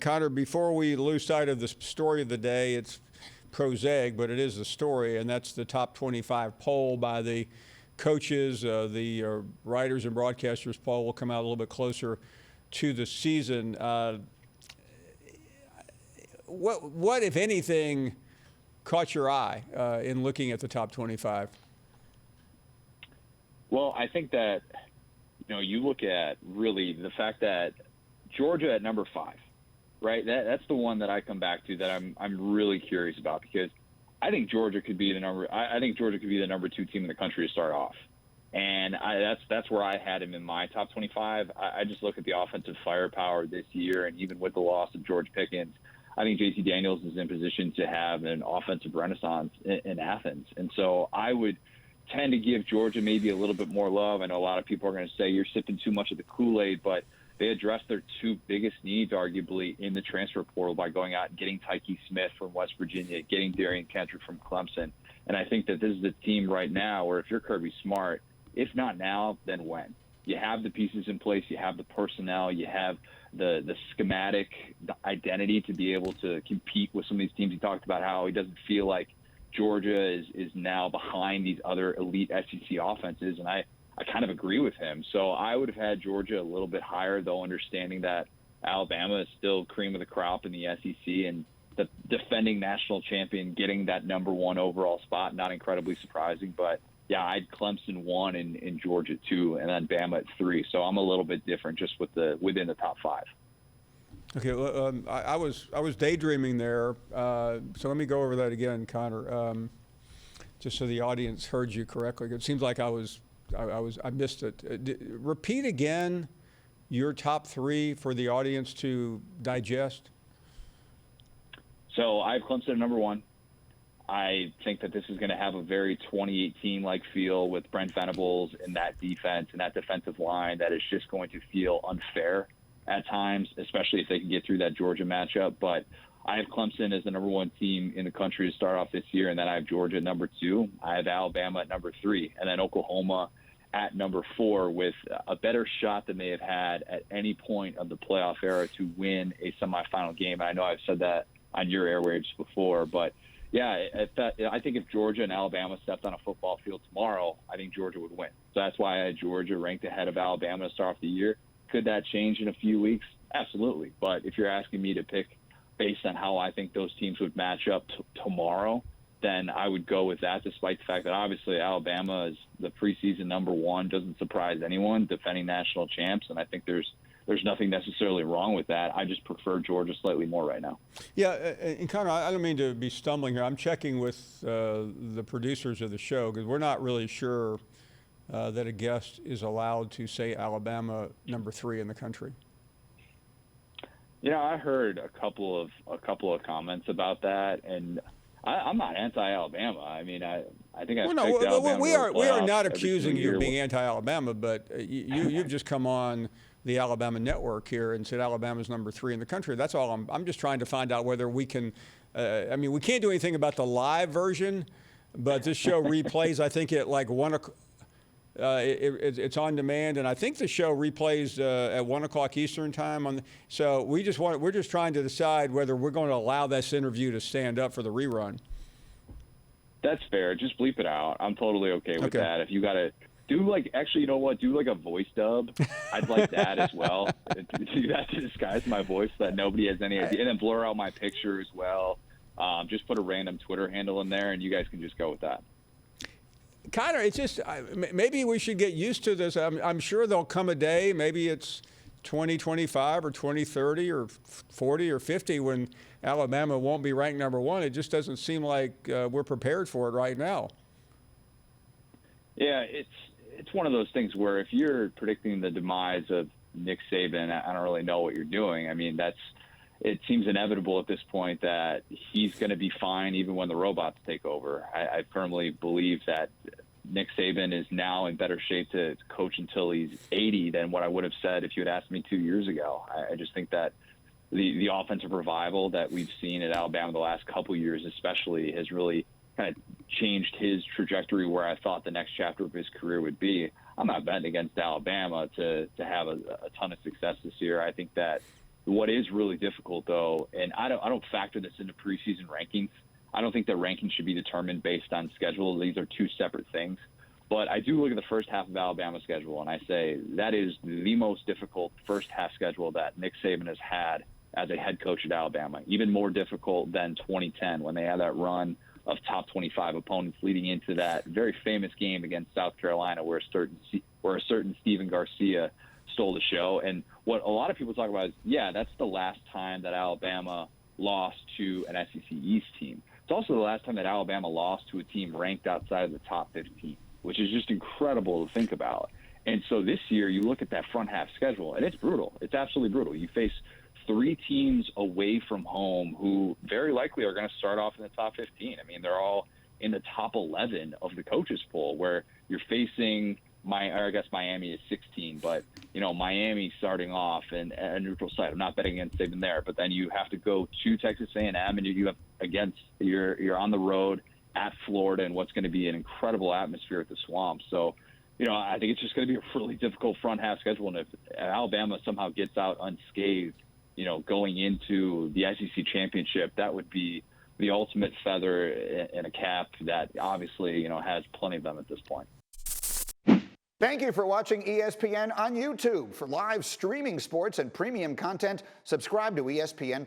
Connor, before we lose sight of the story of the day, it's prosaic, but it is the story, and that's the top 25 poll by the coaches. The writers and broadcasters poll will come out a little bit closer to the season. What, if anything, caught your eye in looking at the top 25? Well, I think that, you look at really the fact that Georgia at number 5, right? That's the one that I come back to that I'm really curious about, because I think Georgia could be the number 2 team in the country to start off. And that's where I had him in my top 25. I just look at the offensive firepower this year, and even with the loss of George Pickens, I think JT Daniels is in position to have an offensive renaissance in Athens. And so I would tend to give Georgia maybe a little bit more love. I know a lot of people are going to say you're sipping too much of the Kool-Aid, but they addressed their 2 biggest needs, arguably, in the transfer portal by going out and getting Tyke Smith from West Virginia, getting Darian Kendrick from Clemson. And I think that this is a team right now where if you're Kirby Smart, if not now, then when? You have the pieces in place, you have the personnel, you have the schematic, the identity to be able to compete with some of these teams. He talked about how he doesn't feel like Georgia is now behind these other elite SEC offenses, and I kind of agree with him. So I would have had Georgia a little bit higher, though understanding that Alabama is still cream of the crop in the SEC, and the defending national champion getting that number 1 overall spot, not incredibly surprising. But, yeah, I had Clemson 1 and Georgia 2, and then Bama at 3. So I'm a little bit different just within the top 5. Okay, well, I was daydreaming there, so let me go over that again, Connor, just so the audience heard you correctly. It seems like I missed it. Repeat again your top 3 for the audience to digest. So I have Clemson at number 1. I think that this is going to have a very 2018-like feel with Brent Venables in that defense and that defensive line that is just going to feel unfair at times, especially if they can get through that Georgia matchup. But I have Clemson as the number 1 team in the country to start off this year, and then I have Georgia at number 2. I have Alabama at number 3, and then Oklahoma at number 4 with a better shot than they have had at any point of the playoff era to win a semifinal game. And I know I've said that on your airwaves before, but yeah, I think if Georgia and Alabama stepped on a football field tomorrow, I think Georgia would win. So that's why I had Georgia ranked ahead of Alabama to start off the year. Could that change in a few weeks? Absolutely. But if you're asking me to pick based on how I think those teams would match up tomorrow, then I would go with that, despite the fact that obviously Alabama is the preseason number 1, doesn't surprise anyone, defending national champs, and I think there's nothing necessarily wrong with that. I just prefer Georgia slightly more right now. Yeah, and Connor, I don't mean to be stumbling here. I'm checking with the producers of the show because we're not really sure that a guest is allowed to say Alabama number 3 in the country. I heard a couple of comments about that, and I'm not anti-Alabama. I mean, I think I've picked Alabama. We are not accusing you of being anti-Alabama, but you've just come on the Alabama network here and said Alabama's number 3 in the country. That's all. I'm just trying to find out whether we can. We can't do anything about the live version, but this show replays. I think at like 1 o'clock. It's on demand, and I think the show replays at 1 o'clock Eastern time. So we're just trying to decide whether we're going to allow this interview to stand up for the rerun. That's fair. Just bleep it out. I'm totally okay with that. If you got to do actually, you know what? Do like a voice dub. I'd like that as well. Do that to disguise my voice so that nobody has any idea, and then blur out my picture as well. Just put a random Twitter handle in there, and you guys can just go with that. Connor, it's just maybe we should get used to this. I'm sure there'll come a day, maybe it's 2025 or 2030 or 40 or 50 when Alabama won't be ranked number 1. It just doesn't seem like we're prepared for it right now. Yeah, it's one of those things where if you're predicting the demise of Nick Saban, I don't really know what you're doing. I mean, it seems inevitable at this point that he's going to be fine even when the robots take over. I firmly believe that Nick Saban is now in better shape to coach until he's 80 than what I would have said if you had asked me 2 years ago. I just think that the offensive revival that we've seen at Alabama the last couple years especially has really kind of changed his trajectory where I thought the next chapter of his career would be. I'm not betting against Alabama to have a ton of success this year. I think that what is really difficult, though, and I don't factor this into preseason rankings. I don't think that rankings should be determined based on schedule. These are two separate things. But I do look at the first half of Alabama's schedule, and I say that is the most difficult first half schedule that Nick Saban has had as a head coach at Alabama, even more difficult than 2010 when they had that run of top 25 opponents leading into that very famous game against South Carolina where a certain Stephen Garcia stole the show. And what a lot of people talk about is, yeah, that's the last time that Alabama lost to an SEC East team. It's also the last time that Alabama lost to a team ranked outside of the top 15, which is just incredible to think about. And so this year, you look at that front half schedule, and it's brutal. It's absolutely brutal. You face 3 teams away from home who very likely are going to start off in the top 15. I mean, they're all in the top 11 of the coaches poll, where you're facing I guess Miami is 16, but Miami starting off in a neutral site. I'm not betting against Saban there, but then you have to go to Texas A&M, and you have you're on the road at Florida and what's going to be an incredible atmosphere at the Swamp. So, I think it's just going to be a really difficult front half schedule. And if Alabama somehow gets out unscathed, going into the SEC championship, that would be the ultimate feather in a cap that obviously, has plenty of them at this point. Thank you for watching ESPN on YouTube. For live streaming sports and premium content, subscribe to ESPN+.